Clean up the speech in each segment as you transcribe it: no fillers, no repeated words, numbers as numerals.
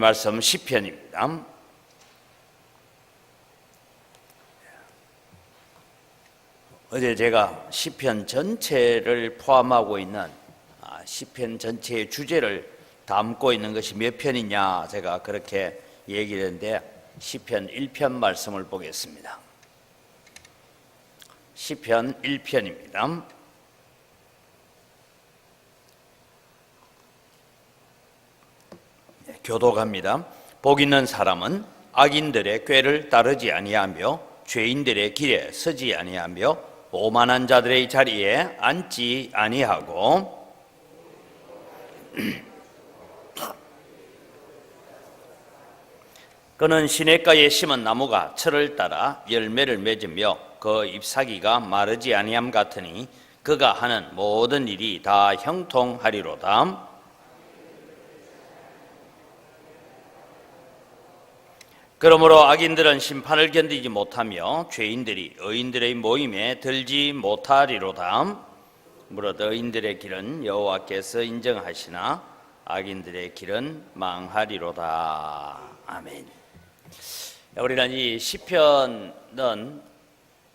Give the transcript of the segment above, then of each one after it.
말씀 시편입니다. 어제 제가 시편 전체를 포함하고 있는 시편 전체의 주제를 담고 있는 것이 몇 편이냐, 제가 그렇게 얘기를 했는데 시편 1편 말씀을 보겠습니다. 시편 1편입니다. 교독합니다. 복 있는 사람은 악인들의 꾀를 따르지 아니하며 죄인들의 길에 서지 아니하며 오만한 자들의 자리에 앉지 아니하고 그는 시냇가에 심은 나무가 철을 따라 열매를 맺으며 그 잎사귀가 마르지 아니함 같으니 그가 하는 모든 일이 다 형통하리로다. 그러므로 악인들은 심판을 견디지 못하며 죄인들이 의인들의 모임에 들지 못하리로다. 무릇 의인들의 길은 여호와께서 인정하시나 악인들의 길은 망하리로다. 아멘. 우리는 이 시편은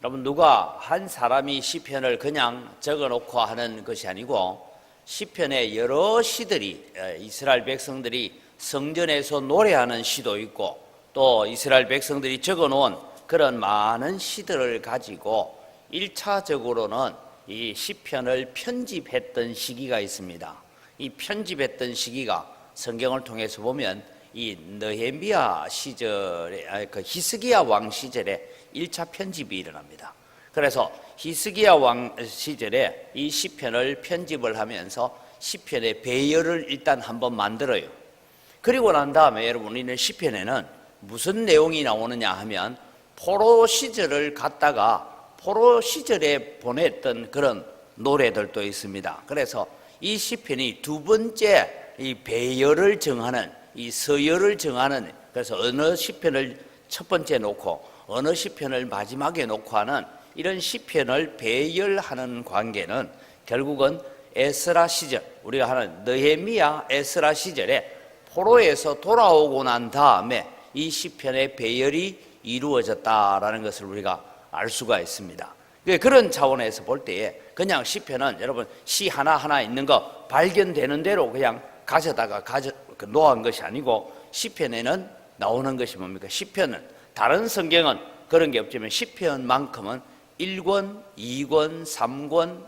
여러분 누가 한 사람이 시편을 그냥 적어놓고 하는 것이 아니고 시편의 여러 시들이 이스라엘 백성들이 성전에서 노래하는 시도 있고 또 이스라엘 백성들이 적어놓은 그런 많은 시들을 가지고 1차적으로는 이 시편을 편집했던 시기가 있습니다. 이 편집했던 시기가 성경을 통해서 보면 이 느헤미야 시절에, 히스기야 왕 시절에 1차 편집이 일어납니다. 그래서 히스기야 왕 시절에 이 시편을 편집을 하면서 시편의 배열을 일단 한번 만들어요. 그리고 난 다음에 여러분, 우리는 시편에는 무슨 내용이 나오느냐 하면 포로 시절을 갖다가 포로 시절에 보냈던 그런 노래들도 있습니다. 그래서 이 시편이 두 번째 이 배열을 정하는, 이 서열을 정하는, 그래서 어느 시편을 첫 번째 놓고 어느 시편을 마지막에 놓고 하는 이런 시편을 배열하는 관계는 결국은 에스라 시절, 우리가 하는 느헤미야 에스라 시절에 포로에서 돌아오고 난 다음에 이 시편의 배열이 이루어졌다라는 것을 우리가 알 수가 있습니다. 그런 차원에서 볼 때에 그냥 시편은 여러분 시 하나하나 있는 거 발견되는 대로 그냥 가져다가 놓은 것이 아니고 시편에는 나오는 것이 뭡니까? 시편은 다른 성경은 그런 게 없지만 시편만큼은 1권, 2권, 3권,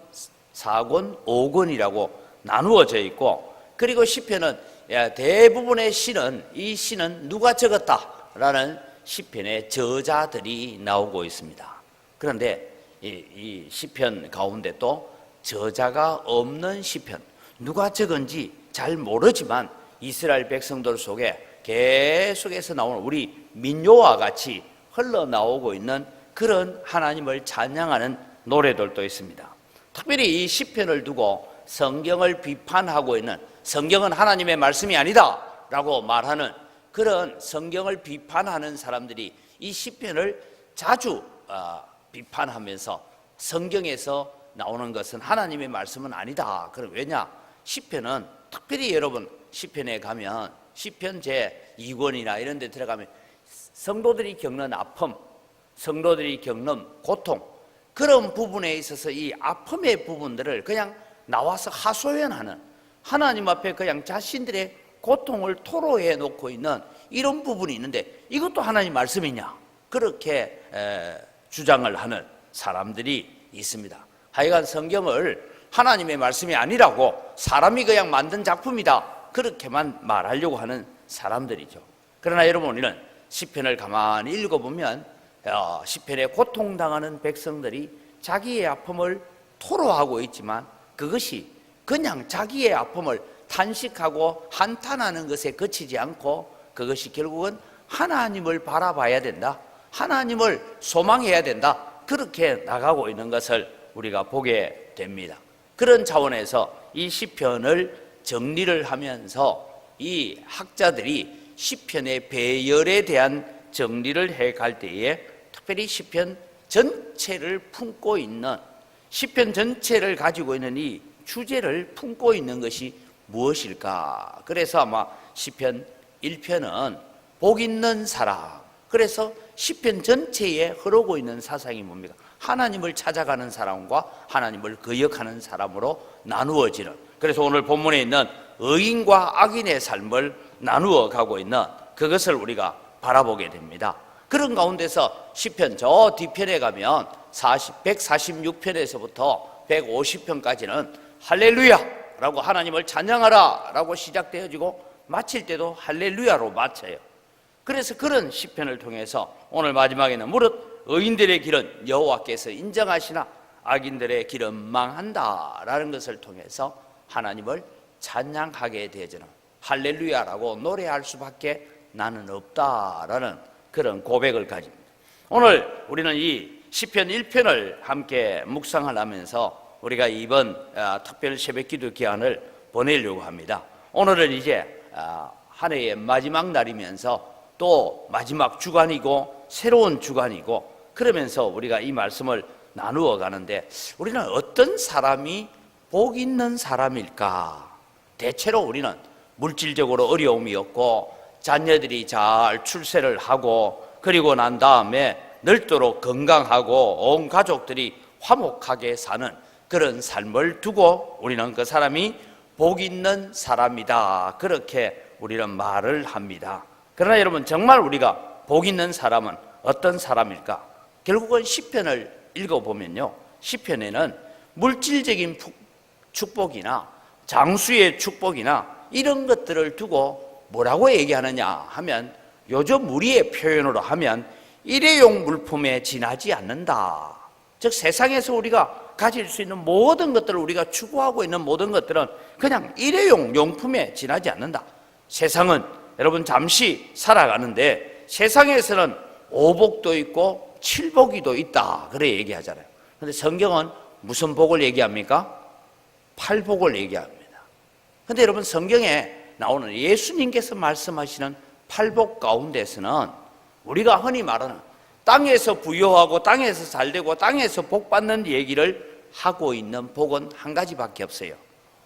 4권, 5권이라고 나누어져 있고, 그리고 시편은 대부분의 시는, 이 시는 누가 적었다라는 시편의 저자들이 나오고 있습니다. 그런데 이 시편 가운데 또 저자가 없는 시편, 누가 적은지 잘 모르지만 이스라엘 백성들 속에 계속해서 나오는 우리 민요와 같이 흘러나오고 있는 그런 하나님을 찬양하는 노래들도 있습니다. 특별히 이 시편을 두고 성경을 비판하고 있는, 성경은 하나님의 말씀이 아니다 라고 말하는 그런 성경을 비판하는 사람들이 이 시편을 자주 비판하면서 성경에서 나오는 것은 하나님의 말씀은 아니다. 그럼 왜냐? 시편은 특별히 여러분 시편에 가면 시편 제2권이나 이런 데 들어가면 성도들이 겪는 아픔, 성도들이 겪는 고통, 그런 부분에 있어서 이 아픔의 부분들을 그냥 나와서 하소연하는, 하나님 앞에 그냥 자신들의 고통을 토로해 놓고 있는 이런 부분이 있는데 이것도 하나님 말씀이냐? 그렇게 주장을 하는 사람들이 있습니다. 하여간 성경을 하나님의 말씀이 아니라고, 사람이 그냥 만든 작품이다, 그렇게만 말하려고 하는 사람들이죠. 그러나 여러분, 우리는 시편을 가만히 읽어보면 시편에 고통당하는 백성들이 자기의 아픔을 토로하고 있지만 그것이 그냥 자기의 아픔을 탄식하고 한탄하는 것에 그치지 않고 그것이 결국은 하나님을 바라봐야 된다, 하나님을 소망해야 된다, 그렇게 나가고 있는 것을 우리가 보게 됩니다. 그런 차원에서 이 시편을 정리를 하면서 이 학자들이 시편의 배열에 대한 정리를 해갈 때에 특별히 시편 전체를 품고 있는, 시편 전체를 가지고 있는 이 주제를 품고 있는 것이 무엇일까? 그래서 아마 시편 1편은 복 있는 사람. 그래서 시편 전체에 흐르고 있는 사상이 뭡니까? 하나님을 찾아가는 사람과 하나님을 거역하는 사람으로 나누어지는, 그래서 오늘 본문에 있는 의인과 악인의 삶을 나누어 가고 있는 그것을 우리가 바라보게 됩니다. 그런 가운데서 시편 저 뒤편에 가면 146편에서부터 150편까지는 할렐루야 라고 하나님을 찬양하라 라고 시작되어지고 마칠 때도 할렐루야로 마쳐요. 그래서 그런 시편을 통해서 오늘 마지막에는 무릇 의인들의 길은 여호와께서 인정하시나 악인들의 길은 망한다라는 것을 통해서 하나님을 찬양하게 되어지는, 할렐루야라고 노래할 수밖에 나는 없다라는 그런 고백을 가집니다. 오늘 우리는 이 시편 1편을 함께 묵상을 하면서 우리가 이번 특별 새벽기도 기간을 보내려고 합니다. 오늘은 이제 한 해의 마지막 날이면서 또 마지막 주간이고 새로운 주간이고, 그러면서 우리가 이 말씀을 나누어 가는데 우리는 어떤 사람이 복 있는 사람일까? 대체로 우리는 물질적으로 어려움이 없고 자녀들이 잘 출세를 하고 그리고 난 다음에 넓도록 건강하고 온 가족들이 화목하게 사는 그런 삶을 두고 우리는 그 사람이 복 있는 사람이다, 그렇게 우리는 말을 합니다. 그러나 여러분, 정말 우리가 복 있는 사람은 어떤 사람일까? 결국은 시편을 읽어보면요, 시편에는 물질적인 축복이나 장수의 축복이나 이런 것들을 두고 뭐라고 얘기하느냐 하면, 요즘 우리의 표현으로 하면 일회용 물품에 지나지 않는다. 즉 세상에서 우리가 가질 수 있는 모든 것들을, 우리가 추구하고 있는 모든 것들은 그냥 일회용 용품에 지나지 않는다. 세상은 여러분 잠시 살아가는데 세상에서는 오복도 있고 칠복이도 있다, 그래 얘기하잖아요. 그런데 성경은 무슨 복을 얘기합니까? 팔복을 얘기합니다. 그런데 여러분, 성경에 나오는 예수님께서 말씀하시는 팔복 가운데서는 우리가 흔히 말하는 땅에서 부유하고 땅에서 잘되고 땅에서 복 받는 얘기를 하고 있는 복은 한 가지밖에 없어요.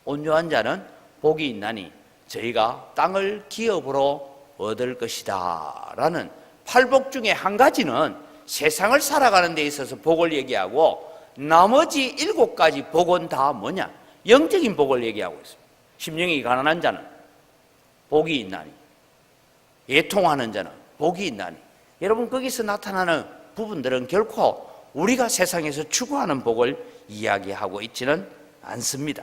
온유한 자는 복이 있나니 저희가 땅을 기업으로 얻을 것이다 라는 팔복 중에 한 가지는 세상을 살아가는 데 있어서 복을 얘기하고, 나머지 7가지 복은 다 뭐냐? 영적인 복을 얘기하고 있습니다. 심령이 가난한 자는 복이 있나니, 애통하는 자는 복이 있나니. 여러분, 거기서 나타나는 부분들은 결코 우리가 세상에서 추구하는 복을 이야기하고 있지는 않습니다.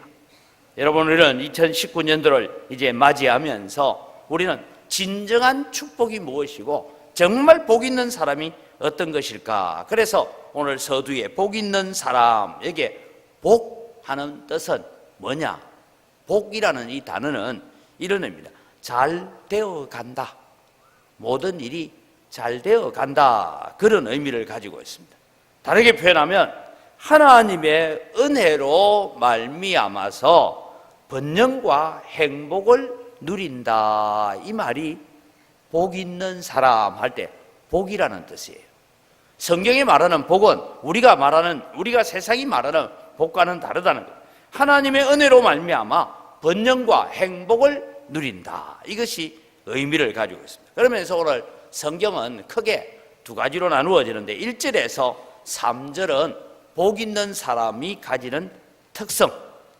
여러분, 우리는 2019년도를 이제 맞이하면서 우리는 진정한 축복이 무엇이고 정말 복 있는 사람이 어떤 것일까? 그래서 오늘 서두에 복 있는 사람에게 복하는 뜻은 뭐냐? 복이라는 이 단어는 이런 의미입니다. 잘 되어 간다. 모든 일이 잘 되어 간다, 그런 의미를 가지고 있습니다. 다르게 표현하면 하나님의 은혜로 말미암아서 번영과 행복을 누린다, 이 말이 복 있는 사람 할 때 복이라는 뜻이에요. 성경이 말하는 복은 우리가 세상이 말하는 복과는 다르다는 거예요. 하나님의 은혜로 말미암아 번영과 행복을 누린다, 이것이 의미를 가지고 있습니다. 그러면서 오늘 성경은 크게 2가지로 나누어지는데 1절에서 3절은 복 있는 사람이 가지는 특성,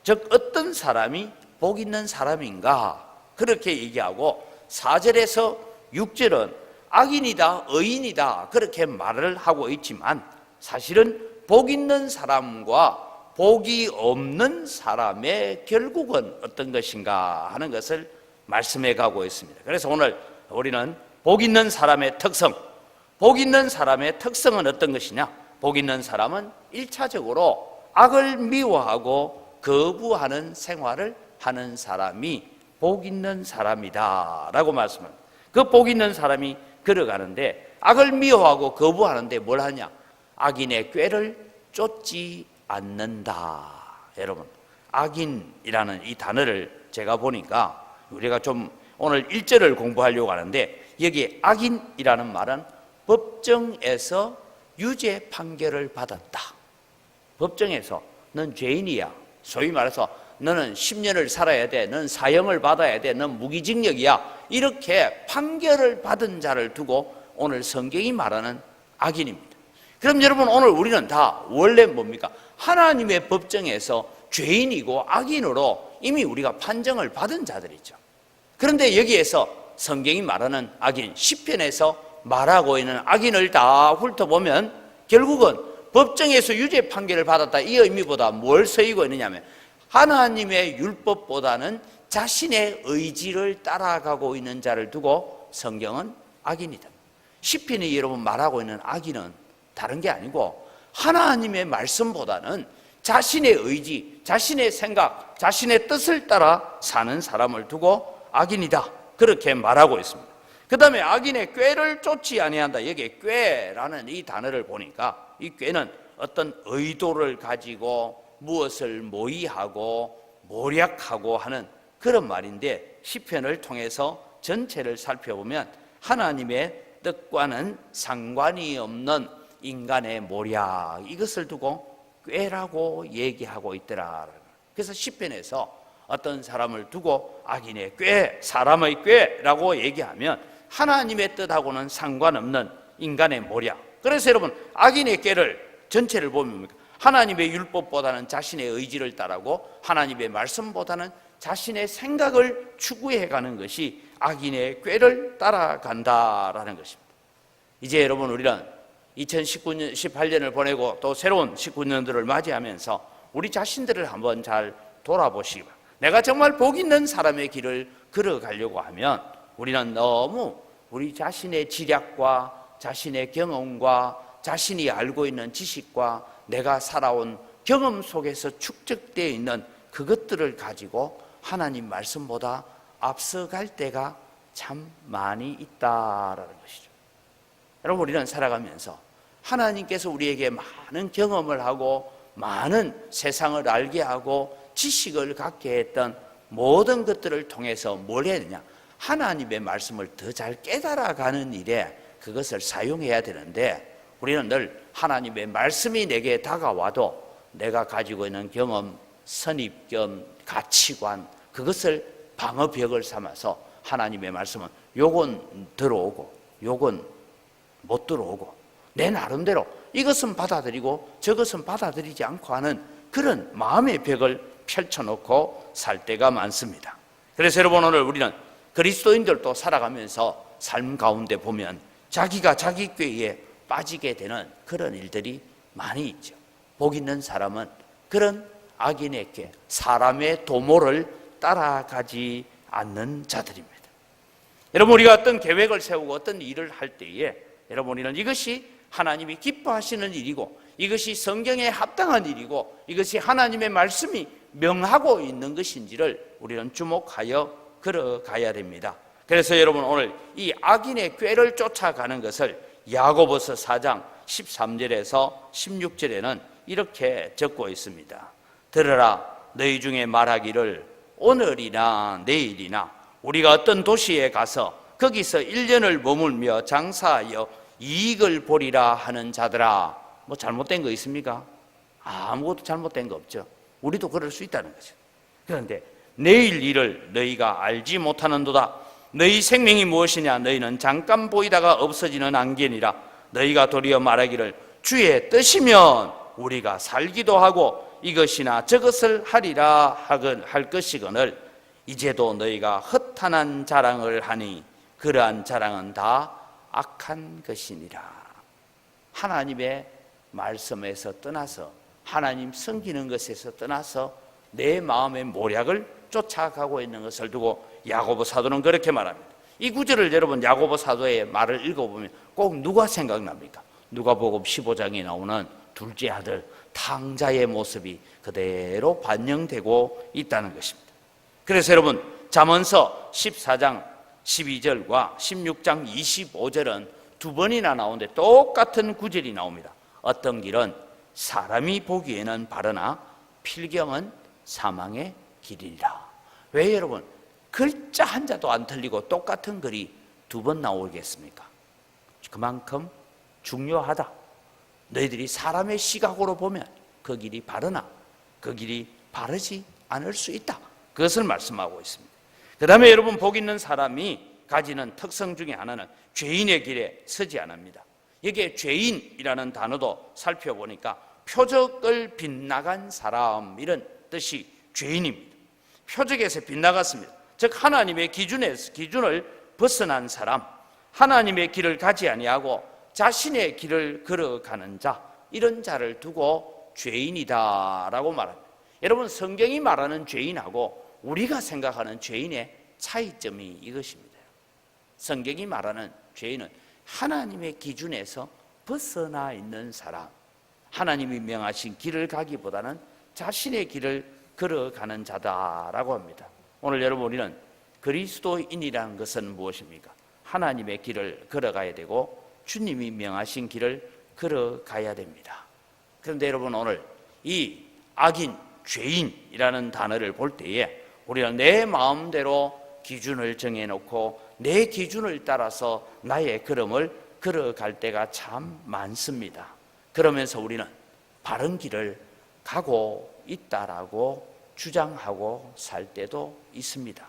즉 어떤 사람이 복 있는 사람인가 그렇게 얘기하고, 4절에서 6절은 악인이다, 의인이다 그렇게 말을 하고 있지만 사실은 복 있는 사람과 복이 없는 사람의 결국은 어떤 것인가 하는 것을 말씀해 가고 있습니다. 그래서 오늘 우리는 복 있는 사람의 특성, 복 있는 사람의 특성은 어떤 것이냐? 복 있는 사람은 1차적으로 악을 미워하고 거부하는 생활을 하는 사람이 복 있는 사람이다 라고 말씀합니다. 그 복 있는 사람이 걸어가는데 악을 미워하고 거부하는데 뭘 하냐? 악인의 꾀를 쫓지 않는다. 여러분, 악인이라는 이 단어를 제가 보니까 우리가 좀 오늘 1절을 공부하려고 하는데, 여기 악인이라는 말은 법정에서 유죄 판결을 받았다. 법정에서 넌 죄인이야, 소위 말해서 너는 10년을 살아야 돼, 넌 사형을 받아야 돼, 넌 무기징역이야, 이렇게 판결을 받은 자를 두고 오늘 성경이 말하는 악인입니다. 그럼 여러분, 오늘 우리는 다 원래 뭡니까? 하나님의 법정에서 죄인이고 악인으로 이미 우리가 판정을 받은 자들이죠. 그런데 여기에서 성경이 말하는 악인, 시편에서 말하고 있는 악인을 다 훑어보면 결국은 법정에서 유죄 판결을 받았다, 이 의미보다 뭘 쓰이고 있느냐면 하나님의 율법보다는 자신의 의지를 따라가고 있는 자를 두고 성경은 악인이다. 시편이 여러분 말하고 있는 악인은 다른 게 아니고 하나님의 말씀보다는 자신의 의지, 자신의 생각, 자신의 뜻을 따라 사는 사람을 두고 악인이다, 그렇게 말하고 있습니다. 그 다음에 악인의 꾀를 쫓지 아니한다. 여기에 꾀라는 이 단어를 보니까 이 꾀는 어떤 의도를 가지고 무엇을 모의하고 모략하고 하는 그런 말인데, 시편을 통해서 전체를 살펴보면 하나님의 뜻과는 상관이 없는 인간의 모략, 이것을 두고 꾀라고 얘기하고 있더라. 그래서 시편에서 어떤 사람을 두고 악인의 꾀, 사람의 꾀라고 얘기하면 하나님의 뜻하고는 상관없는 인간의 모략. 그래서 여러분, 악인의 꾀를 전체를 보면 하나님의 율법보다는 자신의 의지를 따르고 하나님의 말씀보다는 자신의 생각을 추구해가는 것이 악인의 꾀를 따라간다라는 것입니다. 이제 여러분, 우리는 2019년, 18년을 보내고 또 새로운 19년들을 맞이하면서 우리 자신들을 한번 잘 돌아보시기 바랍니다. 내가 정말 복 있는 사람의 길을 걸어가려고 하면 우리는 너무 우리 자신의 지략과 자신의 경험과 자신이 알고 있는 지식과 내가 살아온 경험 속에서 축적되어 있는 그것들을 가지고 하나님 말씀보다 앞서갈 때가 참 많이 있다라는 것이죠. 여러분, 우리는 살아가면서 하나님께서 우리에게 많은 경험을 하고 많은 세상을 알게 하고 지식을 갖게 했던 모든 것들을 통해서 뭘 해야 되냐? 하나님의 말씀을 더 잘 깨달아가는 일에 그것을 사용해야 되는데, 우리는 늘 하나님의 말씀이 내게 다가와도 내가 가지고 있는 경험, 선입견, 가치관, 그것을 방어벽을 삼아서 하나님의 말씀은 요건 들어오고 요건 못 들어오고 내 나름대로 이것은 받아들이고 저것은 받아들이지 않고 하는 그런 마음의 벽을 펼쳐놓고 살 때가 많습니다. 그래서 여러분, 오늘 우리는 그리스도인들도 살아가면서 삶 가운데 보면 자기가 자기 꾀에 빠지게 되는 그런 일들이 많이 있죠. 복 있는 사람은 그런 악인의 꾀, 사람의 도모를 따라가지 않는 자들입니다. 여러분, 우리가 어떤 계획을 세우고 어떤 일을 할 때에 여러분, 우리는 이것이 하나님이 기뻐하시는 일이고 이것이 성경에 합당한 일이고 이것이 하나님의 말씀이 명하고 있는 것인지를 우리는 주목하여 걸어가야 됩니다. 그래서 여러분, 오늘 이 악인의 꾀를 쫓아가는 것을 야고보서 4장 13절에서 16절에는 이렇게 적고 있습니다. 들으라, 너희 중에 말하기를 오늘이나 내일이나 우리가 어떤 도시에 가서 거기서 1년을 머물며 장사하여 이익을 보리라 하는 자들아. 뭐 잘못된 거 있습니까? 아무것도 잘못된 거 없죠. 우리도 그럴 수 있다는 거죠. 그런데 내일 일을 너희가 알지 못하는도다. 너희 생명이 무엇이냐? 너희는 잠깐 보이다가 없어지는 안개니라. 너희가 도리어 말하기를 주의 뜻이면 우리가 살기도 하고 이것이나 저것을 하리라 할 것이거늘 이제도 너희가 허탄한 자랑을 하니 그러한 자랑은 다 악한 것이니라. 하나님의 말씀에서 떠나서 하나님 섬기는 것에서 떠나서 내 마음의 모략을 쫓아가고 있는 것을 두고 야고보 사도는 그렇게 말합니다. 이 구절을 여러분, 야고보 사도의 말을 읽어보면 꼭 누가 생각납니까? 누가복음 15장에 나오는 둘째 아들 탕자의 모습이 그대로 반영되고 있다는 것입니다. 그래서 여러분, 잠언서 14장 12절과 16장 25절은 두 번이나 나오는데 똑같은 구절이 나옵니다. 어떤 길은 사람이 보기에는 바르나 필경은 사망의 길이라. 왜 여러분, 글자 한자도 안 틀리고 똑같은 글이 두 번 나오겠습니까? 그만큼 중요하다. 너희들이 사람의 시각으로 보면 그 길이 바르나 그 길이 바르지 않을 수 있다. 그것을 말씀하고 있습니다. 그 다음에 여러분, 복 있는 사람이 가지는 특성 중에 하나는 죄인의 길에 서지 않습니다. 여기에 죄인이라는 단어도 살펴보니까 표적을 빗나간 사람, 이런 뜻이 죄인입니다. 표적에서 빗나갔습니다. 즉 하나님의 기준을 벗어난 사람, 하나님의 길을 가지 아니하고 자신의 길을 걸어가는 자, 이런 자를 두고 죄인이다라고 말합니다. 여러분, 성경이 말하는 죄인하고 우리가 생각하는 죄인의 차이점이 이것입니다. 성경이 말하는 죄인은 하나님의 기준에서 벗어나 있는 사람, 하나님이 명하신 길을 가기보다는 자신의 길을 걸어가는 자다라고 합니다. 오늘 여러분, 우리는 그리스도인이라는 것은 무엇입니까? 하나님의 길을 걸어가야 되고 주님이 명하신 길을 걸어가야 됩니다. 그런데 여러분, 오늘 이 악인, 죄인이라는 단어를 볼 때에 우리가 내 마음대로 기준을 정해놓고 내 기준을 따라서 나의 걸음을 걸어갈 때가 참 많습니다. 그러면서 우리는 바른 길을 가고 있다라고 주장하고 살 때도 있습니다.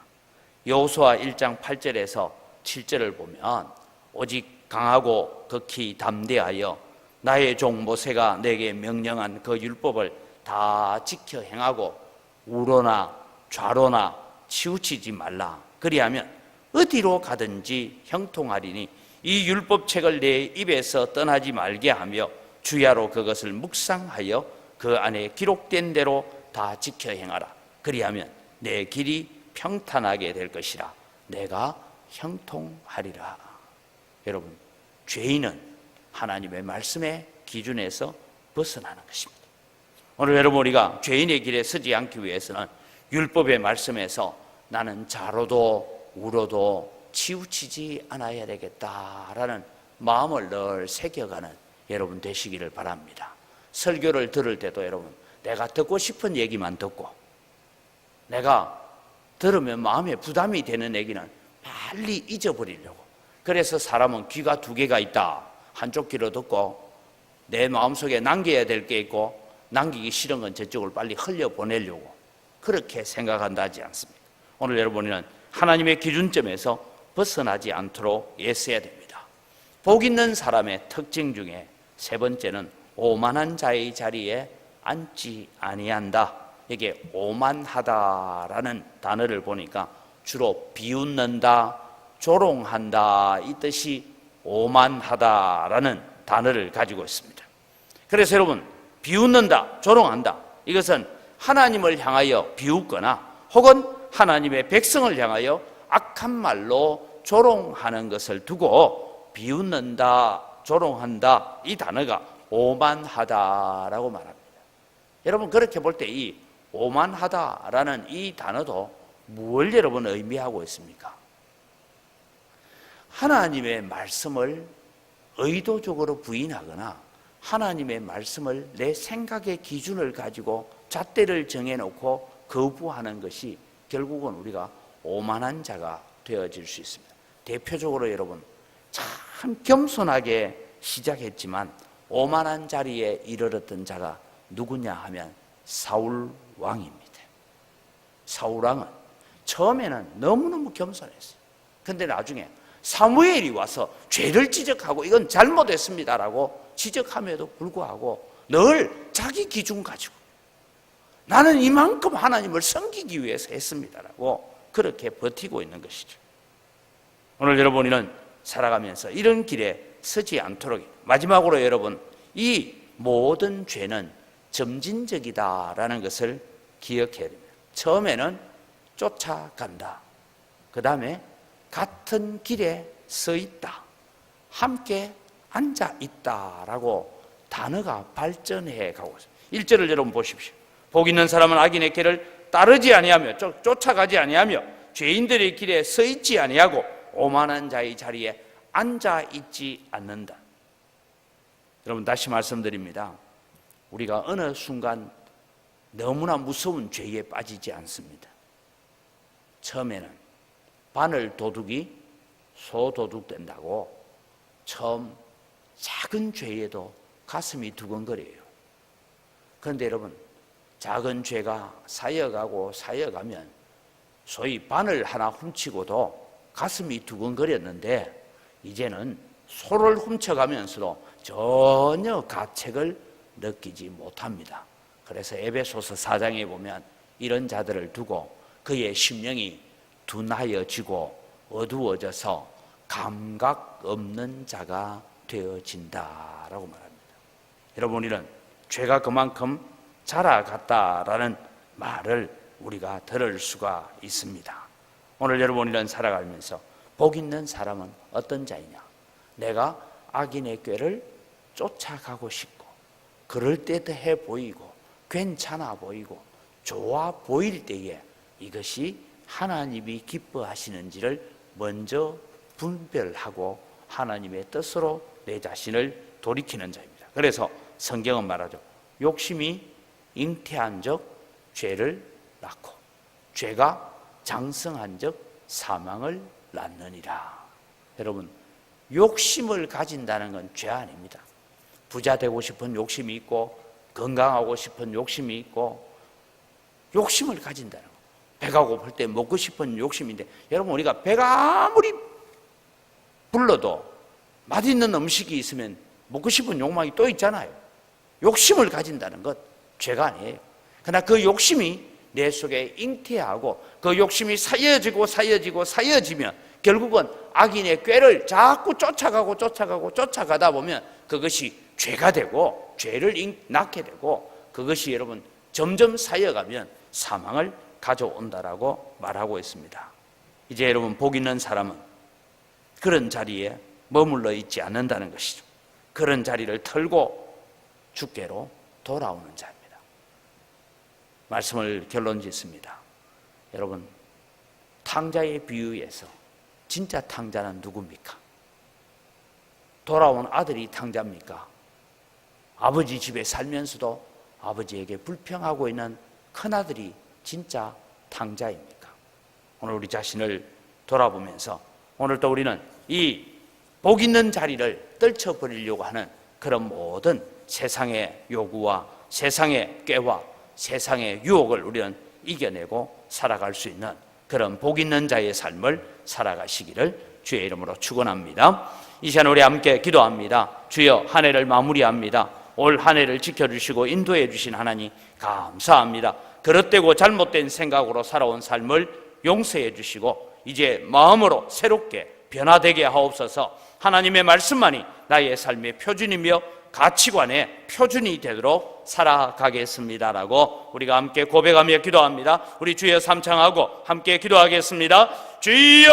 여호수아 1장 8절에서 7절을 보면 오직 강하고 극히 담대하여 나의 종 모세가 내게 명령한 그 율법을 다 지켜 행하고 우로나 좌로나 치우치지 말라. 그리하면 어디로 가든지 형통하리니 이 율법책을 내 입에서 떠나지 말게 하며 주야로 그것을 묵상하여 그 안에 기록된 대로 다 지켜 행하라. 그리하면 내 길이 평탄하게 될 것이라. 내가 형통하리라. 여러분, 죄인은 하나님의 말씀의 기준에서 벗어나는 것입니다. 오늘 여러분, 우리가 죄인의 길에 서지 않기 위해서는 율법의 말씀에서 나는 좌로도 우로도 치우치지 않아야 되겠다라는 마음을 늘 새겨가는 여러분 되시기를 바랍니다. 설교를 들을 때도 여러분, 내가 듣고 싶은 얘기만 듣고, 내가 들으면 마음에 부담이 되는 얘기는 빨리 잊어버리려고. 그래서 사람은 귀가 두 개가 있다. 한쪽 귀로 듣고 내 마음속에 남겨야 될 게 있고 남기기 싫은 건 저쪽을 빨리 흘려보내려고 그렇게 생각한다 하지 않습니까? 오늘 여러분은 하나님의 기준점에서 벗어나지 않도록 애써야 됩니다. 복 있는 사람의 특징 중에 세 번째는 오만한 자의 자리에 앉지 아니한다. 이게 오만하다라는 단어를 보니까 주로 비웃는다, 조롱한다, 이 뜻이 오만하다라는 단어를 가지고 있습니다. 그래서 여러분, 비웃는다, 조롱한다, 이것은 하나님을 향하여 비웃거나 혹은 하나님의 백성을 향하여 악한 말로 조롱하는 것을 두고 비웃는다, 조롱한다, 이 단어가 오만하다라고 말합니다. 여러분, 그렇게 볼 때 이 오만하다라는 이 단어도 뭘 여러분 의미하고 있습니까? 하나님의 말씀을 의도적으로 부인하거나 하나님의 말씀을 내 생각의 기준을 가지고 잣대를 정해놓고 거부하는 것이 결국은 우리가 오만한 자가 되어질 수 있습니다. 대표적으로 여러분, 참 겸손하게 시작했지만 오만한 자리에 이르렀던 자가 누구냐 하면 사울 왕입니다. 사울 왕은 처음에는 너무너무 겸손했어요. 근데 나중에 사무엘이 와서 죄를 지적하고 이건 잘못했습니다라고 지적함에도 불구하고 늘 자기 기준 가지고 나는 이만큼 하나님을 섬기기 위해서 했습니다라고 그렇게 버티고 있는 것이죠. 오늘 여러분은 살아가면서 이런 길에 서지 않도록, 마지막으로 여러분, 이 모든 죄는 점진적이다라는 것을 기억해야 됩니다. 처음에는 쫓아간다. 그 다음에 같은 길에 서 있다. 함께 앉아 있다라고 단어가 발전해 가고 있습니다. 1절을 여러분 보십시오. 복 있는 사람은 악인의 길을 따르지 아니하며 쫓아가지 아니하며 죄인들의 길에 서 있지 아니하고 오만한 자의 자리에 앉아 있지 않는다. 여러분, 다시 말씀드립니다. 우리가 어느 순간 너무나 무서운 죄에 빠지지 않습니다. 처음에는 바늘 도둑이 소도둑 된다고 처음 작은 죄에도 가슴이 두근거려요. 그런데 여러분, 작은 죄가 쌓여가고 쌓여가면 소위 바늘 하나 훔치고도 가슴이 두근거렸는데 이제는 소를 훔쳐가면서도 전혀 가책을 느끼지 못합니다. 그래서 에베소서 4장에 보면 이런 자들을 두고 그의 심령이 둔하여지고 어두워져서 감각 없는 자가 되어진다라고 말합니다. 여러분, 우리는 죄가 그만큼 자라갔다라는 말을 우리가 들을 수가 있습니다. 오늘 여러분이랑 살아가면서 복 있는 사람은 어떤 자이냐? 내가 악인의 꾀를 쫓아가고 싶고 그럴 듯해 보이고 괜찮아 보이고 좋아 보일 때에 이것이 하나님이 기뻐하시는지를 먼저 분별하고 하나님의 뜻으로 내 자신을 돌이키는 자입니다. 그래서 성경은 말하죠. 욕심이 잉태한 적 죄를 낳고 죄가 장성한 적 사망을 낳느니라. 여러분, 욕심을 가진다는 건 죄 아닙니다. 부자 되고 싶은 욕심이 있고 건강하고 싶은 욕심이 있고 욕심을 가진다는 거. 배가 고플 때 먹고 싶은 욕심인데 여러분, 우리가 배가 아무리 불러도 맛있는 음식이 있으면 먹고 싶은 욕망이 또 있잖아요. 욕심을 가진다는 것 죄가 아니에요. 그러나 그 욕심이 내 속에 잉태하고 그 욕심이 사여지면 결국은 악인의 꾀를 자꾸 쫓아가다 보면 그것이 죄가 되고 죄를 낳게 되고 그것이 여러분 점점 쌓여가면 사망을 가져온다라고 말하고 있습니다. 이제 여러분, 복 있는 사람은 그런 자리에 머물러 있지 않는다는 것이죠. 그런 자리를 털고 주께로 돌아오는 자입니다. 말씀을 결론 짓습니다. 여러분, 탕자의 비유에서 진짜 탕자는 누굽니까? 돌아온 아들이 탕자입니까? 아버지 집에 살면서도 아버지에게 불평하고 있는 큰아들이 진짜 탕자입니까? 오늘 우리 자신을 돌아보면서 오늘 또 우리는 이 복 있는 자리를 떨쳐버리려고 하는 그런 모든 세상의 요구와 세상의 꾀와 세상의 유혹을 우리는 이겨내고 살아갈 수 있는 그런 복 있는 자의 삶을 살아가시기를 주의 이름으로 축원합니다. 이 시간 우리 함께 기도합니다. 주여, 한 해를 마무리합니다. 올 한 해를 지켜주시고 인도해 주신 하나님 감사합니다. 그릇되고 잘못된 생각으로 살아온 삶을 용서해 주시고 이제 마음으로 새롭게 변화되게 하옵소서. 하나님의 말씀만이 나의 삶의 표준이며 가치관의 표준이 되도록 살아가겠습니다라고 우리가 함께 고백하며 기도합니다. 우리 주여 삼창하고 함께 기도하겠습니다. 주여,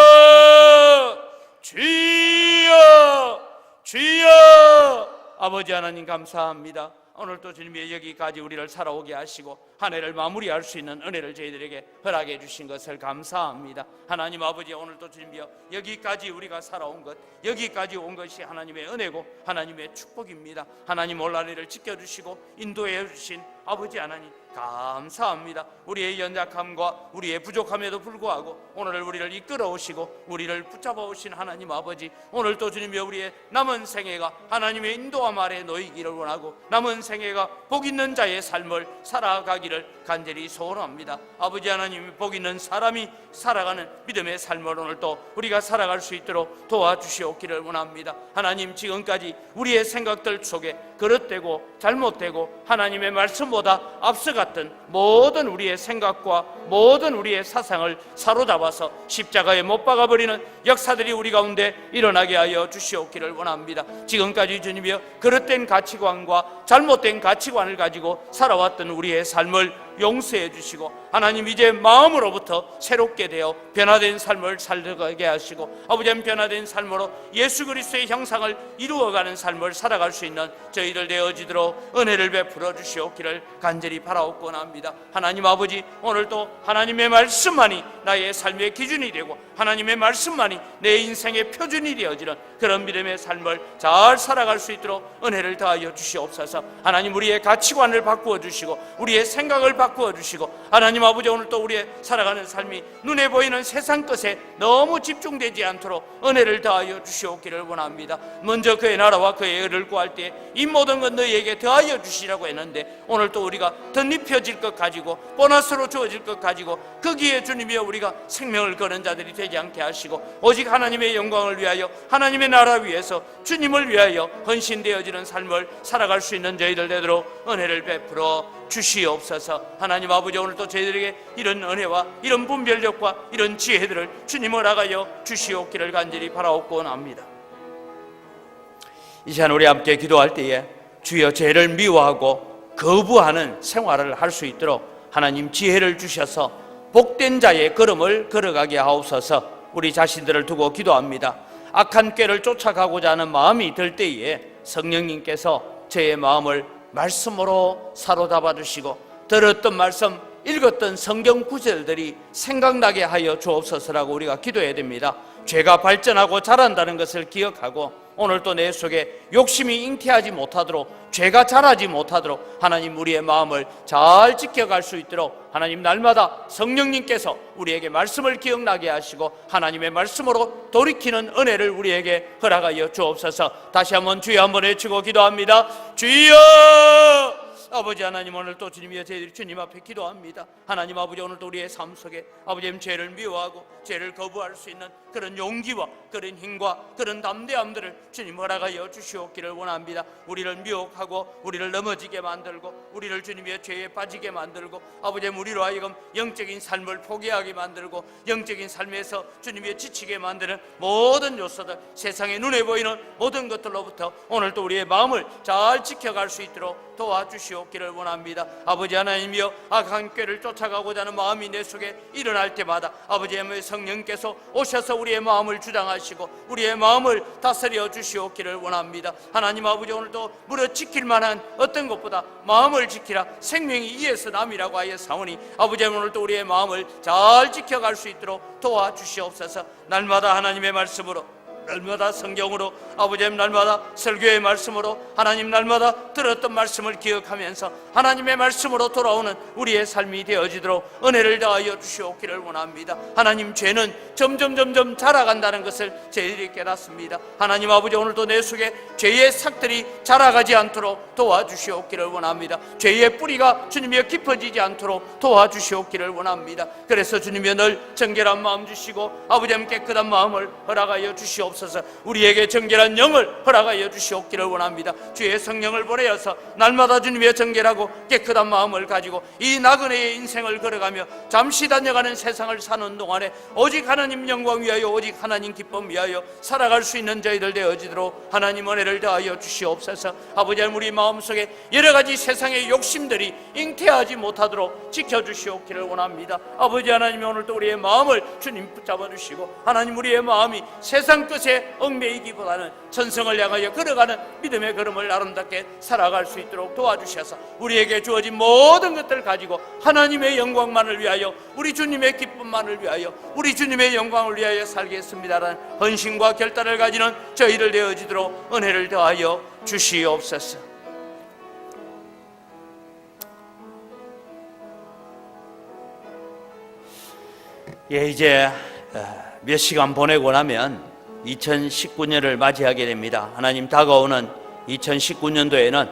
주여, 주여. 아버지 하나님 감사합니다. 오늘도 주님이 여기까지 우리를 살아오게 하시고 한 해를 마무리할 수 있는 은혜를 저희들에게 허락해 주신 것을 감사합니다. 하나님 아버지, 오늘도 주님이여 여기까지 우리가 살아온 것, 여기까지 온 것이 하나님의 은혜고 하나님의 축복입니다. 하나님 올 한 해를 지켜주시고 인도해 주신 아버지 하나님 감사합니다. 우리의 연약함과 우리의 부족함에도 불구하고 오늘을 우리를 이끌어 오시고 우리를 붙잡아 오신 하나님 아버지, 오늘도 주님이여 우리의 남은 생애가 하나님의 인도함 아래 놓이기를 원하고 남은 생애가 복 있는 자의 삶을 살아가기를 간절히 소원합니다. 아버지 하나님, 복 있는 사람이 살아가는 믿음의 삶을 오늘도 우리가 살아갈 수 있도록 도와주시옵기를 원합니다. 하나님, 지금까지 우리의 생각들 속에 그릇되고 잘못되고 하나님의 말씀보다 앞서갔던 모든 우리의 생각과 모든 우리의 사상을 사로잡아서 십자가에 못 박아버리는 역사들이 우리 가운데 일어나게 하여 주시옵기를 원합니다. 지금까지 주님이여 그릇된 가치관과 잘못된 가치관을 가지고 살아왔던 우리의 삶을 용서해 주시고 하나님, 이제 마음으로부터 새롭게 되어 변화된 삶을 살아가게 하시고 아버지, 변화된 삶으로 예수 그리스도의 형상을 이루어가는 삶을 살아갈 수 있는 저희들 되어지도록 은혜를 베풀어 주시옵기를 간절히 바라옵고나합니다. 하나님 아버지, 오늘도 하나님의 말씀만이 나의 삶의 기준이 되고 하나님의 말씀만이 내 인생의 표준이 되어지는 그런 믿음의 삶을 잘 살아갈 수 있도록 은혜를 더하여 주시옵소서. 하나님, 우리의 가치관을 바꾸어 주시고 우리의 생각을 바꾸어 주시고, 하나님 아버지 오늘 또 우리의 살아가는 삶이 눈에 보이는 세상 것에 너무 집중되지 않도록 은혜를 더하여 주시옵기를 원합니다. 먼저 그의 나라와 그의 의를 구할 때 이 모든 것 너희에게 더하여 주시라고 했는데, 오늘 또 우리가 덧입혀질 것 가지고 보너스로 주어질 것 가지고 거기에 주님이여 우리가 생명을 거는 자들이 되지 않게 하시고, 오직 하나님의 영광을 위하여 하나님의 나라 위해서 주님을 위하여 헌신되어지는 삶을 살아갈 수 있는 저희들 되도록 은혜를 베풀어 주시옵소서. 하나님 아버지 오늘 또 저희들에게 이런 은혜와 이런 분별력과 이런 지혜들을 주님 허락하여 주시옵기를 간절히 바라옵고 원합니다. 이 시간 우리 함께 기도할 때에 주여 죄를 미워하고 거부하는 생활을 할 수 있도록 하나님 지혜를 주셔서 복된 자의 걸음을 걸어가게 하옵소서. 우리 자신들을 두고 기도합니다. 악한 꾀를 쫓아가고자 하는 마음이 들 때에 성령님께서 저의 마음을 말씀으로 사로잡아 주시고, 들었던 말씀, 읽었던 성경 구절들이 생각나게 하여 주옵소서라고 우리가 기도해야 됩니다. 죄가 발전하고 자란다는 것을 기억하고, 오늘 또 내 속에 욕심이 잉태하지 못하도록, 죄가 자라지 못하도록 하나님 우리의 마음을 잘 지켜갈 수 있도록 하나님 날마다 성령님께서 우리에게 말씀을 기억나게 하시고 하나님의 말씀으로 돌이키는 은혜를 우리에게 허락하여 주옵소서. 다시 한번 주여 한번 외치고 기도합니다. 주여! 아버지 하나님 오늘 또 주님이여 저희들이 주님 앞에 기도합니다. 하나님 아버지 오늘 또 우리의 삶 속에 아버지 죄를 미워하고 죄를 거부할 수 있는 그런 용기와 그런 힘과 그런 담대함들을 주님 허락하여 주시옵기를 원합니다. 우리를 미혹하고 우리를 넘어지게 만들고 우리를 주님의 죄에 빠지게 만들고 아버지 우리로 하여금 영적인 삶을 포기하게 만들고 영적인 삶에서 주님의 지치게 만드는 모든 요소들, 세상에 눈에 보이는 모든 것들로부터 오늘 또 우리의 마음을 잘 지켜갈 수 있도록 도와주시옵기를 원합니다. 아버지 하나님이여 악한 꾀를 쫓아가고자 하는 마음이 내 속에 일어날 때마다 아버지의 성령께서 오셔서 우리의 마음을 주장하시고 우리의 마음을 다스려 주시옵기를 원합니다. 하나님 아버지 오늘도 무릇 지킬 만한 어떤 것보다 마음을 지키라 생명이 이에서 남이라고 하여 사오니 아버지 오늘도 우리의 마음을 잘 지켜갈 수 있도록 도와주시옵소서. 날마다 하나님의 말씀으로, 날마다 성경으로, 아버지 날마다 설교의 말씀으로, 하나님 날마다 들었던 말씀을 기억하면서 하나님의 말씀으로 돌아오는 우리의 삶이 되어지도록 은혜를 더하여 주시옵기를 원합니다. 하나님 죄는 점점 자라간다는 것을 저희들이 깨닫습니다. 하나님 아버지 오늘도 내 속에 죄의 삭들이 자라가지 않도록 도와주시옵기를 원합니다. 죄의 뿌리가 주님이여 깊어지지 않도록 도와주시옵기를 원합니다. 그래서 주님이여 늘 정결한 마음 주시고 아버지 깨끗한 마음을 허락하여 주시옵소서. 우리에게 정결한 영을 허락하여 주시옵기를 원합니다. 주의 성령을 보내어서 날마다 주님의 정결하고 깨끗한 마음을 가지고 이 나그네의 인생을 걸어가며 잠시 다녀가는 세상을 사는 동안에 오직 하나님 영광 위하여 오직 하나님 기쁨 위하여 살아갈 수 있는 저희들 되어지도록 하나님 은혜를 더하여 주시옵소서. 아버지 우리 마음속에 여러 가지 세상의 욕심들이 잉태하지 못하도록 지켜주시옵기를 원합니다. 아버지 하나님 오늘도 우리의 마음을 주님 붙잡아 주시고 하나님 우리의 마음이 세상 끝에 얽매이기보다는 천성을 향하여 걸어가는 믿음의 걸음을 아름답게 살아갈 수 있도록 도와주셔서 우리에게 주어진 모든 것들을 가지고 하나님의 영광만을 위하여 우리 주님의 기쁨만을 위하여 우리 주님의 영광을 위하여 살겠습니다라는 헌신과 결단을 가지는 저희들 되어지도록 은혜를 더하여 주시옵소서. 이제 몇 시간 보내고 나면 2019년을 맞이하게 됩니다. 하나님 다가오는 2019년도에는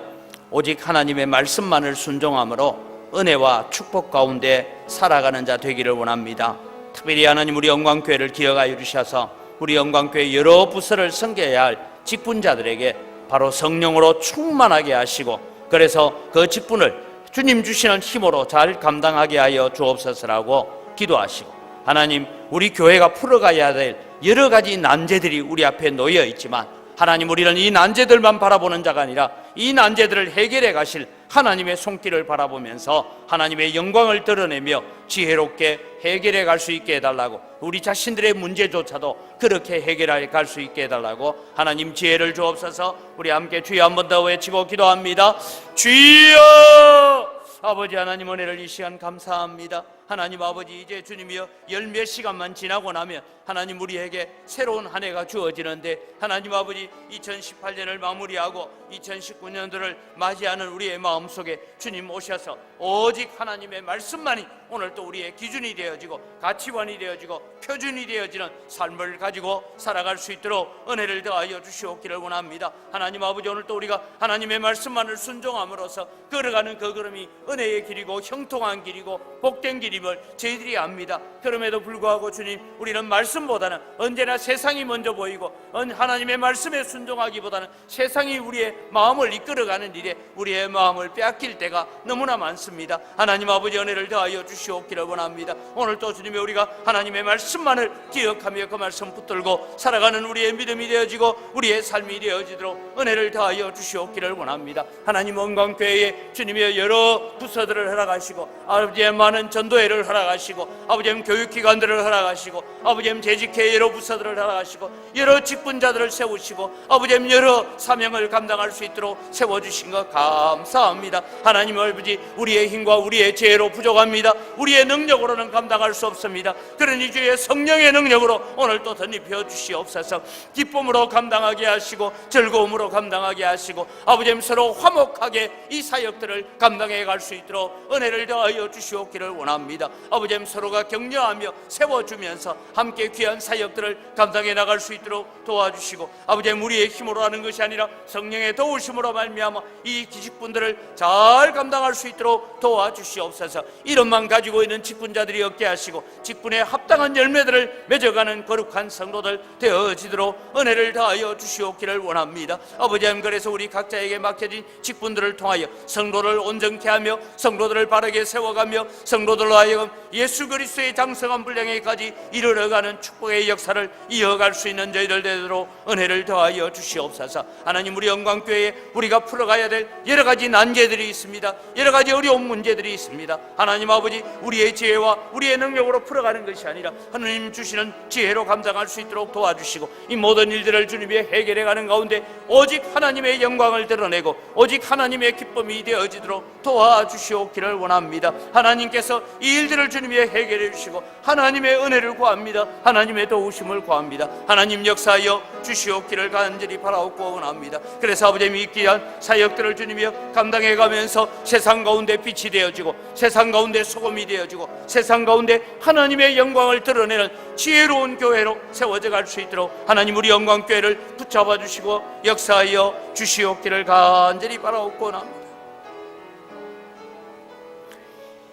오직 하나님의 말씀만을 순종함으로 은혜와 축복 가운데 살아가는 자 되기를 원합니다. 특별히 하나님 우리 영광교회를 기억하여 주셔서 우리 영광교회 여러 부서를 섬겨야 할 직분자들에게 바로 성령으로 충만하게 하시고 그래서 그 직분을 주님 주시는 힘으로 잘 감당하게 하여 주옵소서라고 기도하시고 하나님 우리 교회가 풀어가야 될 여러 가지 난제들이 우리 앞에 놓여 있지만 하나님 우리는 이 난제들만 바라보는 자가 아니라 이 난제들을 해결해 가실 하나님의 손길을 바라보면서 하나님의 영광을 드러내며 지혜롭게 해결해 갈 수 있게 해달라고 우리 자신들의 문제조차도 그렇게 해결해 갈 수 있게 해달라고 하나님 지혜를 주옵소서. 우리 함께 주여 한 번 더 외치고 기도합니다. 주여! 아버지 하나님 은혜를 이 시간 감사합니다. 하나님 아버지, 이제 주님이여 열 몇 시간만 지나고 나면 하나님 우리에게 새로운 한 해가 주어지는데, 하나님 아버지 2018년을 마무리하고 2019년도를 맞이하는 우리의 마음속에 주님 오셔서 오직 하나님의 말씀만이 오늘 또 우리의 기준이 되어지고 가치관이 되어지고 표준이 되어지는 삶을 가지고 살아갈 수 있도록 은혜를 더하여 주시옵기를 원합니다. 하나님 아버지, 오늘 또 우리가 하나님의 말씀만을 순종함으로써 걸어가는 그 걸음이 은혜의 길이고 형통한 길이고 복된 길임을 저희들이 압니다. 그럼에도 불구하고 주님, 우리는 말씀보다는 언제나 세상이 먼저 보이고 하나님의 말씀에 순종하기보다는 세상이 우리의 마음을 이끌어가는 일에 우리의 마음을 빼앗길 때가 너무나 많습니다. 하나님 아버지, 은혜를 더하여 주시옵기를 원합니다. 오늘 또 주님의 우리가 하나님의 말씀만을 기억하며 그 말씀 붙들고 살아가는 우리의 믿음이 되어지고 우리의 삶이 되어지도록 은혜를 더하여 주시옵기를 원합니다. 하나님 원광교회에 주님의 여러 부서들을 허락하시고 아버지의 많은 전도회를 허락하시고 아버지의 교육기관들을 허락하시고 아버지의 재직회 여러 부서들을 허락하시고 여러 직분자들을 세우시고 아버지의 여러 사명을 감당할 수 있도록 세워주신 것 감사합니다. 하나님 아버지, 우리의 힘과 우리의 지혜로 부족합니다. 우리의 능력으로는 감당할 수 없습니다. 그러니 주의 성령의 능력으로 오늘 또 덧입혀 주시옵소서. 기쁨으로 감당하게 하시고 즐거움으로 감당하게 하시고 아버지님 서로 화목하게 이 사역들을 감당해 갈 수 있도록 은혜를 더하여 주시옵기를 원합니다. 아버지님 서로가 격려하며 세워주면서 함께 귀한 사역들을 감당해 나갈 수 있도록 도와주시고 아버지님 우리의 힘으로 하는 것이 아니라 성령의 도우심으로 말미암아 이 기직분들을 잘 감당할 수 있도록 도와주시옵소서. 이름만 가지고 있는 직분자들이 없게 하시고 직분에 합당한 열매들을 맺어가는 거룩한 성도들 되어지도록 은혜를 다하여 주시옵기를 원합니다. 아버지님, 그래서 우리 각자에게 맡겨진 직분들을 통하여 성도를 온전케 하며 성도들을 바르게 세워가며 성도들로 하여금 예수 그리스도의 장성한 분량에까지 이르러가는 축복의 역사를 이어갈 수 있는 저희들 되도록 은혜를 더하여 주시옵소서. 하나님, 우리 영광교회에 우리가 풀어가야 될 여러 가지 난제들이 있습니다. 여러 가지 어려운 문제들이 있습니다. 하나님 아버지, 우리의 지혜와 우리의 능력으로 풀어가는 것이 아니라 하나님 주시는 지혜로 감당할 수 있도록 도와주시고 이 모든 일들을 주님이 해결해가는 가운데 오직 하나님의 영광을 드러내고 오직 하나님의 기쁨이 되어지도록 도와주시옵기를 원합니다. 하나님께서 이 일들을 주님이 해결해 주시고 하나님의 은혜를 구합니다. 하나님의 도우심을 구합니다. 하나님 역사하여 주시옵기를 간절히 바라옵고 원합니다. 그래서 아버지님, 이 귀한 사역들을 주님이 감당해가면서 세상 가운데 빛이 되어지고 세상 가운데 소금이 되어지고 세상 가운데 하나님의 영광을 드러내는 지혜로운 교회로 세워져 갈 수 있도록 하나님 우리 영광교회를 붙잡아 주시고 역사하여 주시옵기를 간절히 바라옵고 원합니다.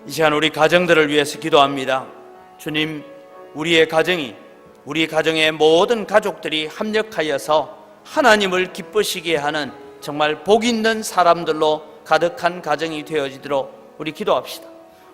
이 시간 우리 가정들을 위해서 기도합니다. 주님, 우리의 가정이, 우리 가정의 모든 가족들이 합력하여서 하나님을 기쁘시게 하는 정말 복 있는 사람들로 가득한 가정이 되어지도록 우리 기도합시다.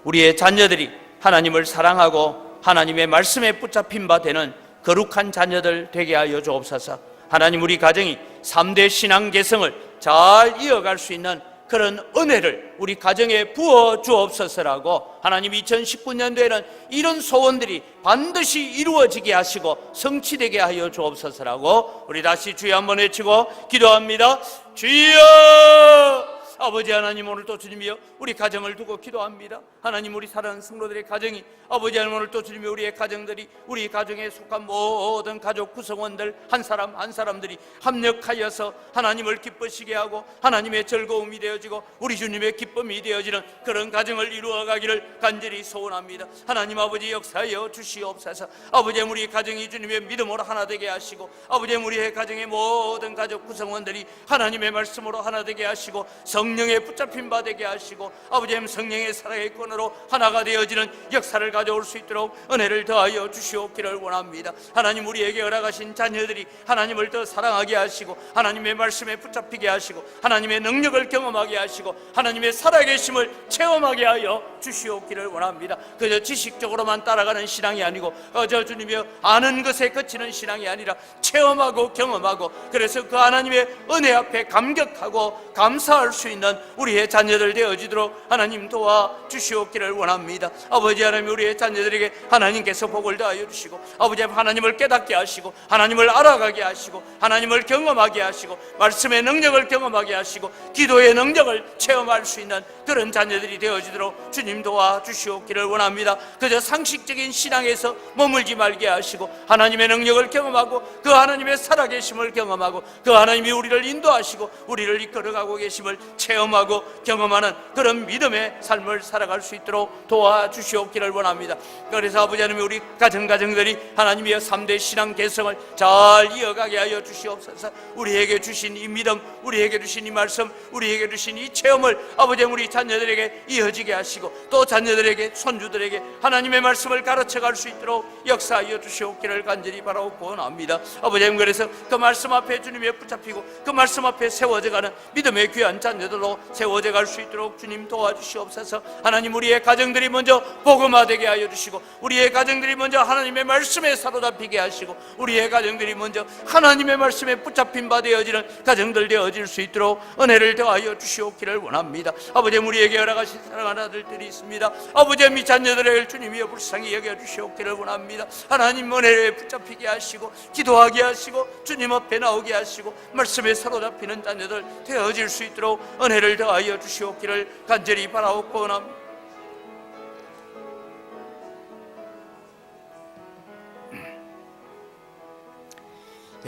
우리의 자녀들이 하나님을 사랑하고 하나님의 말씀에 붙잡힌 바 되는 거룩한 자녀들 되게 하여 주옵소서. 하나님, 우리 가정이 3대 신앙 개성을 잘 이어갈 수 있는 그런 은혜를 우리 가정에 부어 주옵소서라고 하나님 2019년도에는 이런 소원들이 반드시 이루어지게 하시고 성취되게 하여 주옵소서라고 우리 다시 주여 한번 외치고 기도합니다. 주여! 아버지 하나님, 오늘 또 주님이여 우리 가정을 두고 기도합니다. 하나님, 우리 사랑하는 성도들의 가정이 아버지 하나님, 오늘 또 주님이 우리의 가정들이 우리 가정에 속한 모든 가족 구성원들 한 사람 한 사람들이 합력하여서 하나님을 기쁘시게 하고 하나님의 즐거움이 되어지고 우리 주님의 기쁨이 되어지는 그런 가정을 이루어가기를 간절히 소원합니다. 하나님 아버지, 역사하여 주시옵소서. 아버지, 우리 가정이 주님의 믿음으로 하나 되게 하시고 아버지, 우리의 가정의 모든 가족 구성원들이 하나님의 말씀으로 하나 되게 하시고 성령에 붙잡힌 바 되게 하시고 아버지, 성령의 사랑의 권으로 하나가 되어지는 역사를 가져올 수 있도록 은혜를 더하여 주시옵기를 원합니다. 하나님, 우리에게 허락하신 자녀들이 하나님을 더 사랑하게 하시고 하나님의 말씀에 붙잡히게 하시고 하나님의 능력을 경험하게 하시고 하나님의 살아계심을 체험하게 하여 주시옵기를 원합니다. 그저 지식적으로만 따라가는 신앙이 아니고 그저 주님이여 아는 것에 그치는 신앙이 아니라 체험하고 경험하고 그래서 그 하나님의 은혜 앞에 감격하고 감사할 수 있는 있는 우리의 자녀들 되어지도록 하나님 도와주시옵기를 원합니다. 아버지 하나님, 우리의 자녀들에게 하나님께서 복을 더하여 주시고, 아버지 하나님을 깨닫게 하시고, 하나님을 알아가게 하시고, 하나님을 경험하게 하시고, 말씀의 능력을 경험하게 하시고, 기도의 능력을 체험할 수 있는 그런 자녀들이 되어지도록 주님 도와주시옵기를 원합니다. 그저 상식적인 신앙에서 머물지 말게 하시고, 하나님의 능력을 경험하고, 그 하나님의 살아계심을 경험하고, 그 하나님이 우리를 인도하시고 우리를 이끌어가고 계심을 체험하고 경험하는 그런 믿음의 삶을 살아갈 수 있도록 도와주시옵기를 원합니다. 그래서 아버지 하나님, 우리 가정들이 하나님의 3대 신앙 개성을 잘 이어가게 하여 주시옵소서. 우리에게 주신 이 믿음, 우리에게 주신 이 말씀, 우리에게 주신 이 체험을 아버지 우리 자녀들에게 이어지게 하시고, 또 자녀들에게, 손주들에게 하나님의 말씀을 가르쳐갈 수 있도록 역사하여 주시옵기를 간절히 바라옵고 원합니다. 아버지, 그래서 그 말씀 앞에 주님의 붙잡히고 그 말씀 앞에 세워져가는 믿음의 귀한 자녀들로 세워져 갈 수 있도록 주님 도와주시옵소서. 하나님, 우리의 가정들이 먼저 복음화되게 하여 주시고, 우리의 가정들이 먼저 하나님의 말씀에 사로잡히게 하시고, 우리의 가정들이 먼저 하나님의 말씀에 붙잡힌 바 되어지는 가정들 되어질 수 있도록 은혜를 더하여 주시옵기를 원합니다. 아버지, 우리에게 허락하신 사랑하는 아들들이 있습니다. 아버지, 이 자녀들에게 주님이여 불쌍히 여겨주시옵기를 원합니다. 하나님 은혜에 붙잡히게 하시고, 기도하게 하시고, 주님 앞에 나오게 하시고, 말씀에 사로잡히는 자녀들 되어질 수 있도록 은혜를 더하여 주시옵기를 간절히 바라옵고 원합니다.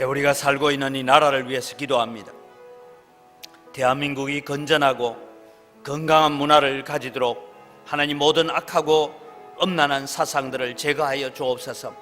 우리가 살고 있는 이 나라를 위해서 기도합니다. 대한민국이 건전하고 건강한 문화를 가지도록 하나님 모든 악하고 엄난한 사상들을 제거하여 주옵소서.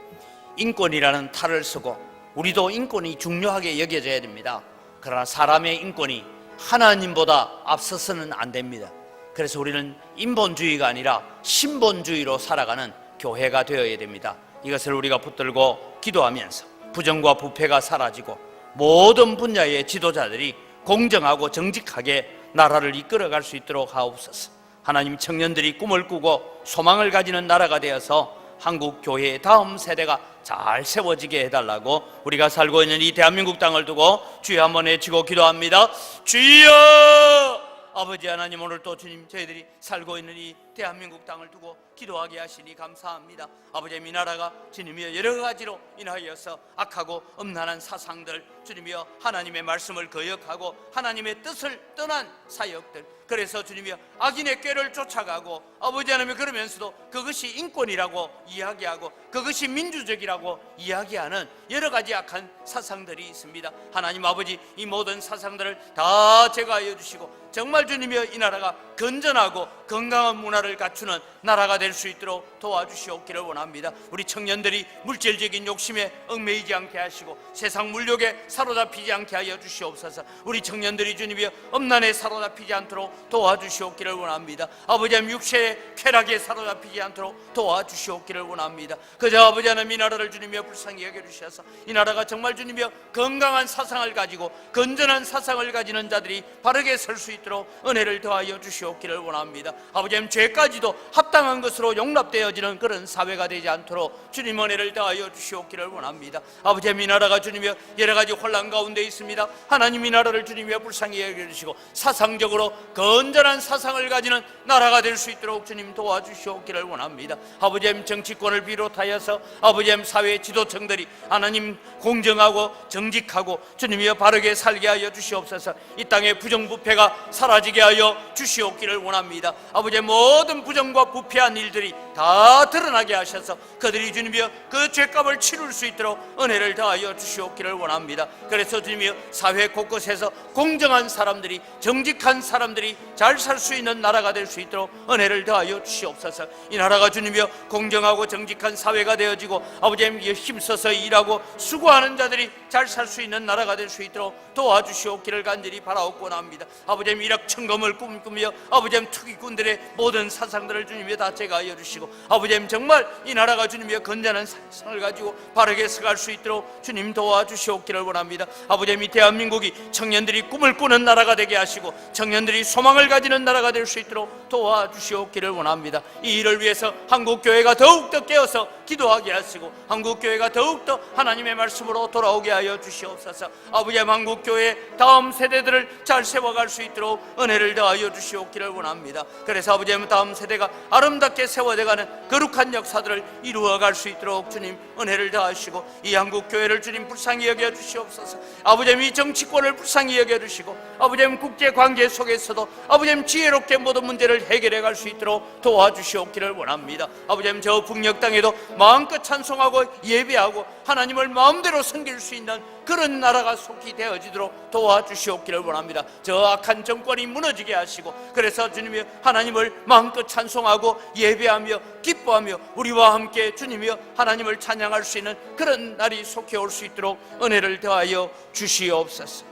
인권이라는 탈을 쓰고, 우리도 인권이 중요하게 여겨져야 됩니다. 그러나 사람의 인권이 하나님보다 앞서서는 안 됩니다. 그래서 우리는 인본주의가 아니라 신본주의로 살아가는 교회가 되어야 됩니다. 이것을 우리가 붙들고 기도하면서 부정과 부패가 사라지고 모든 분야의 지도자들이 공정하고 정직하게 나라를 이끌어갈 수 있도록 하옵소서. 하나님, 청년들이 꿈을 꾸고 소망을 가지는 나라가 되어서 한국 교회의 다음 세대가 잘 세워지게 해달라고 우리가 살고 있는 이 대한민국 땅을 두고 주여 한번 외치고 기도합니다. 주여! 아버지 하나님, 오늘 또 주님, 저희들이 살고 있는 이 대한민국 땅을 두고 기도하게 하시니 감사합니다. 아버지, 이 나라가 주님이여 여러 가지로 인하여서 악하고 엄난한 사상들, 주님이여 하나님의 말씀을 거역하고 하나님의 뜻을 떠난 사역들, 그래서 주님이여 악인의 꾀를 쫓아가고, 아버지 하나님, 그러면서도 그것이 인권이라고 이야기하고 그것이 민주적이라고 이야기하는 여러 가지 악한 사상들이 있습니다. 하나님 아버지, 이 모든 사상들을 다 제거하여 주시고 정말 주님이여 이 나라가 건전하고 건강한 문화를 갖추는 나라가 될 수 있도록 도와주시옵기를 원합니다. 우리 청년들이 물질적인 욕심에 얽매이지 않게 하시고 세상 물욕에 사로잡히지 않게 하여 주시옵소서. 우리 청년들이 주님이여 엄난에 사로잡히지 않도록 도와주시옵기를 원합니다. 아버지 하나님, 육체의 쾌락에 사로잡히지 않도록 도와주시옵기를 원합니다. 그저 아버지 하나님, 이 나라를 주님이여 불쌍히 여겨주셔서 이 나라가 정말 주님이여 건강한 사상을 가지고 건전한 사상을 가지는 자들이 바르게 설 수 있도록 은혜를 더하여 주시옵기를 원합니다. 아버지 하나님, 죄까지도 합당한 것으로 용납되어지는 그런 사회가 되지 않도록 주님 은혜를 더하여 주시옵기를 원합니다. 아버지 하나님, 이 나라가 주님이여 여러 가지 혼란 가운데 있습니다. 하나님, 이 나라를 주님이여 불쌍히 여겨주시고 사상적으로 건전한 사상을 가지는 나라가 될 수 있도록 주님 도와주시옵기를 원합니다. 아버지 하나님, 정치권을 비롯하여서 아버지 하나님, 사회 지도층들이 하나님 공정하고 정직하고 주님이여 바르게 살게 하여 주시옵소서. 이 땅의 부정부패가 사라지게 하여 주시옵기를 원합니다. 아버지의 모든 부정과 부패한 일들이 다 드러나게 하셔서 그들이 주님이여 그 죄값을 치룰 수 있도록 은혜를 더하여 주시옵기를 원합니다. 그래서 주님이여 사회 곳곳에서 공정한 사람들이, 정직한 사람들이 잘 살 수 있는 나라가 될 수 있도록 은혜를 더하여 주시옵소서. 이 나라가 주님이여 공정하고 정직한 사회가 되어지고 아버지의 힘써서 일하고 수고하는 자들이 잘 살 수 있는 나라가 될 수 있도록 도와주시옵기를 간절히 바라옵고 합니다. 아버지의 일확천금을 꿈꾸며 아버지의 투기꾼들의 모든 사상들을 주님이 다 제거하여 주시고 아버지님 정말 이 나라가 주님의 건전한 상을 가지고 바르게 서갈 수 있도록 주님 도와주시옵기를 원합니다. 아버지님 이 대한민국이 청년들이 꿈을 꾸는 나라가 되게 하시고 청년들이 소망을 가지는 나라가 될 수 있도록 도와주시옵기를 원합니다. 이 일을 위해서 한국교회가 더욱더 깨어서 기도하게 하시고 한국교회가 더욱더 하나님의 말씀으로 돌아오게 하여 주시옵소서. 아버지님 한국교회 다음 세대들을 잘 세워갈 수 있도록 은혜를 더하여 주시옵기를 원합니다. 그래서 아버지님 다음 세대가 아름답게 세워져가는 거룩한 역사들을 이루어갈 수 있도록 주님 은혜를 더하시고 이 한국교회를 주님 불쌍히 여겨 주시옵소서. 아버지님 이 정치권을 불쌍히 여겨 주시고 아버지님 국제관계 속에서도 아버지님 지혜롭게 모든 문제를 해결해 갈 수 있도록 도와주시옵기를 원합니다. 아버지님 저 북녘 땅에도 마음껏 찬송하고 예배하고 하나님을 마음대로 섬길 수 있는 그런 나라가 속히 되어지도록 도와주시옵기를 원합니다. 저 악한 정권이 무너지게 하시고 그래서 주님이 하나님을 마음껏 찬송하고 예배하며 기뻐하며 우리와 함께 주님이여 하나님을 찬양할 수 있는 그런 날이 속히 올 수 있도록 은혜를 더하여 주시옵소서.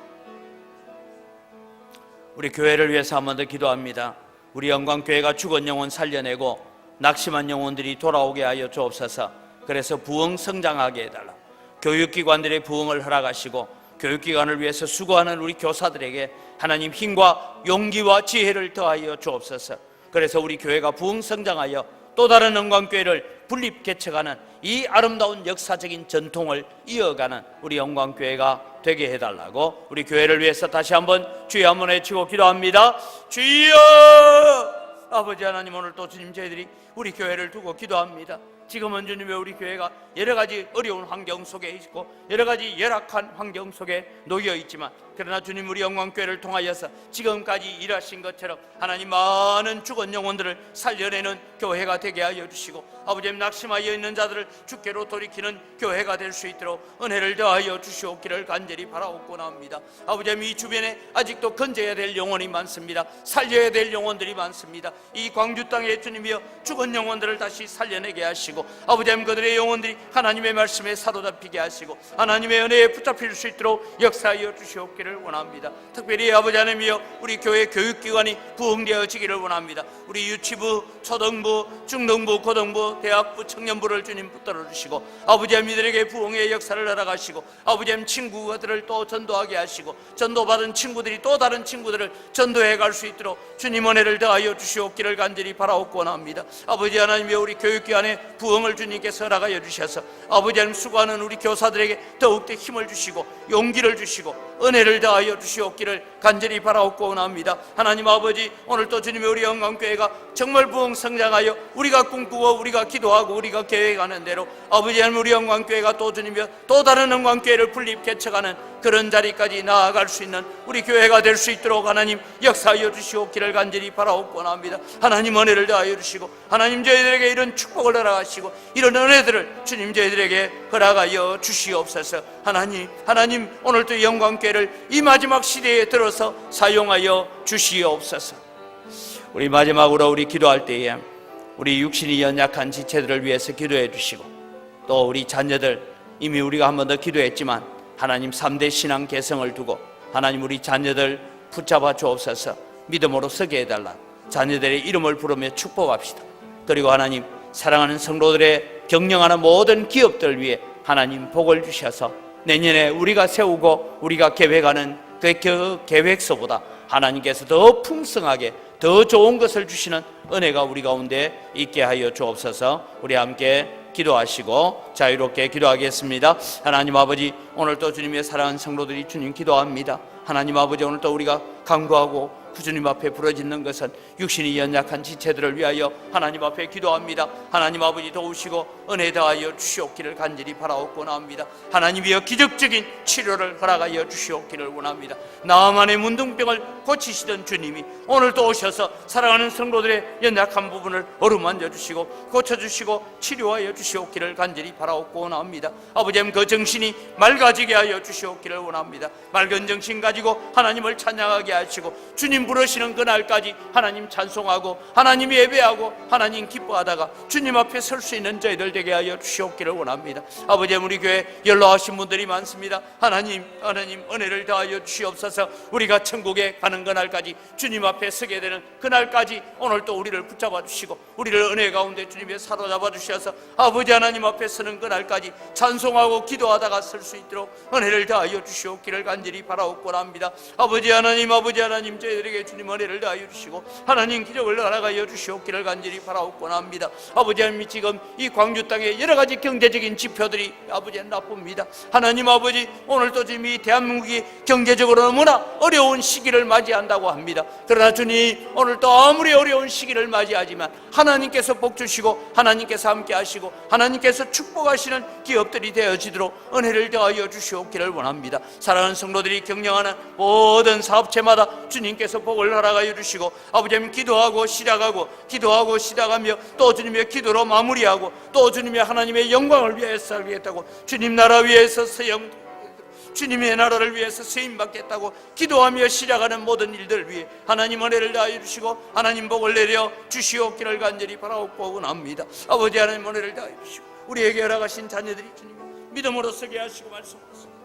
우리 교회를 위해서 한 번 더 기도합니다. 우리 영광교회가 죽은 영혼 살려내고 낙심한 영혼들이 돌아오게 하여 주옵소서. 그래서 부흥 성장하게 해달라. 교육기관들의 부흥을 허락하시고 교육기관을 위해서 수고하는 우리 교사들에게 하나님 힘과 용기와 지혜를 더하여 주옵소서. 그래서 우리 교회가 부흥 성장하여 또 다른 영광교회를 분립 개척하는 이 아름다운 역사적인 전통을 이어가는 우리 영광교회가 되게 해달라고 우리 교회를 위해서 다시 한번 주여 한번 외치고 기도합니다. 주여! 아버지 하나님 오늘 또 주님 저희들이 우리 교회를 두고 기도합니다. 지금은 주님의 우리 교회가 여러 가지 어려운 환경 속에 있고 여러 가지 열악한 환경 속에 놓여 있지만 그러나 주님 우리 영광교회를 통하여서 지금까지 일하신 것처럼 하나님 많은 죽은 영혼들을 살려내는 교회가 되게 하여 주시고 아버지님 낙심하여 있는 자들을 주께로 돌이키는 교회가 될 수 있도록 은혜를 더하여 주시옵기를 간절히 바라옵고 나옵니다. 아버지님 이 주변에 아직도 건져야 될 영혼이 많습니다. 살려야 될 영혼들이 많습니다. 이 광주 땅에 주님이여 죽은 영혼들을 다시 살려내게 하시고 아버지님 그들의 영혼들이 하나님의 말씀에 사로잡히게 하시고 하나님의 은혜에 붙잡힐 수 있도록 역사하여 주시옵기를 원합니다. 특별히 아버지 하나님이여 우리 교회 교육기관이 부흥되어지기를 원합니다. 우리 유치부, 초등부, 중등부, 고등부, 대학부, 청년부를 주님 붙들어 주시고 아버지님 이들에게 부흥의 역사를 허락하시고 아버지님 친구들을 또 전도하게 하시고 전도받은 친구들이 또 다른 친구들을 전도해 갈 수 있도록 주님 은혜를 더하여 주시옵기를 간절히 바라옵고 원합니다. 아버지 하나님이여 우리 교육기관에 부흥을 주님께서 허락하여 주셔서 아버지 하나님 수고하는 우리 교사들에게 더욱더 힘을 주시고 용기를 주시고 은혜를 더하여 주시옵기를 간절히 바라옵고 원합니다. 하나님 아버지 오늘 또 주님의 우리 영광교회가 정말 부흥 성장하여 우리가 꿈꾸고 우리가 기도하고 우리가 계획하는 대로 아버지 하나님 우리 영광교회가 또 주님이여 또 다른 영광교회를 분립 개척하는 그런 자리까지 나아갈 수 있는 우리 교회가 될 수 있도록 하나님 역사하여 주시옵기를 간절히 바라옵고 원합니다. 하나님 은혜를 더하여 주시고 하나님 저희들에게 이런 축복을 허락하시고 이런 은혜들을 주님 저희들에게 허락하여 주시옵소서. 하나님 오늘도 영광교회를 이 마지막 시대에 들어서 사용하여 주시옵소서. 우리 마지막으로 우리 기도할 때에 우리 육신이 연약한 지체들을 위해서 기도해 주시고 또 우리 자녀들 이미 우리가 한 번 더 기도했지만 하나님 3대 신앙 개성을 두고 하나님 우리 자녀들 붙잡아 주옵소서. 믿음으로 서게 해달라. 자녀들의 이름을 부르며 축복합시다. 그리고 하나님 사랑하는 성도들의 경영하는 모든 기업들 위해 하나님 복을 주셔서 내년에 우리가 세우고 우리가 계획하는 그 계획서보다 하나님께서 더 풍성하게 더 좋은 것을 주시는 은혜가 우리 가운데 있게 하여 주옵소서. 우리 함께 기도하시고 자유롭게 기도하겠습니다. 하나님 아버지 오늘 또 주님의 사랑하는 성도들이 주님 기도합니다. 하나님 아버지 오늘 또 우리가 간구하고 주님 앞에 부러지는 것은 육신이 연약한 지체들을 위하여 하나님 앞에 기도합니다. 하나님 아버지 도우시고 은혜 더하여 주시옵기를 간절히 바라옵고 나옵니다. 하나님이여 기적적인 치료를 허락하여 주시옵기를 원합니다. 나만의 문둥병을 고치시던 주님이 오늘 또 오셔서 사랑하는 성도들의 연약한 부분을 어루만져 주시고 고쳐주시고 치료하여 주시옵기를 간절히 바라옵고 원합니다. 아버지님 그 정신이 맑아지게 하여 주시옵기를 원합니다. 맑은 정신 가지고 하나님을 찬양하게 하시고 주님 주님 부르시는 그날까지 하나님 찬송하고 하나님 예배하고 하나님 기뻐하다가 주님 앞에 설 수 있는 저희들 되게 하여 주시옵기를 원합니다. 아버지, 우리 교회 연로하신 분들이 많습니다. 하나님 은혜를 더하여 주시옵소서. 우리가 천국에 가는 그날까지 주님 앞에 서게 되는 그날까지 오늘 또 우리를 붙잡아 주시고 우리를 은혜 가운데 주님의 사로잡아 주셔서 아버지 하나님 앞에 서는 그날까지 찬송하고 기도하다가 설 수 있도록 은혜를 더하여 주시옵기를 간절히 바라옵고자 합니다. 아버지 하나님 저희들에게 주님 은혜를 더하여 주시고 하나님 기적을 허락하여 주시옵기를 간절히 바라옵고자 합니다. 아버지 하나님, 지금 이 광주 땅에 여러 가지 경제적인 지표들이 아버지 나쁩니다. 하나님 아버지, 오늘도 지금 이 대한민국이 경제적으로 너무나 어려운 시기를 맞이한다고 합니다. 그러나 주님, 오늘도 아무리 어려운 시기를 맞이하지만 하나님께서 복 주시고 하나님께서 함께 하시고 하나님께서 축복하시는 기업들이 되어지도록 은혜를 더하여 주시옵기를 원합니다. 사랑하는 성도들이 경영하는 모든 사업체마다 주님께서 복을 허락하여 주시고 아버지 하나님, 기도하고 시작하며 또 주님의 기도로 마무리하고 또 주님의 하나님의 영광을 위해서 살겠다고, 주님 나라 위해서 주님의 나라를 위해서 쓰임받겠다고 기도하며 시작하는 모든 일들 위해 하나님 은혜를 다하여 주시고 하나님 복을 내려 주시옵기를 간절히 바라옵고 원합니다. 아버지 하나님, 은혜를 다하여 주시고 우리에게 허락하신 자녀들이 주님 믿음으로 서게 하시고 말씀하시고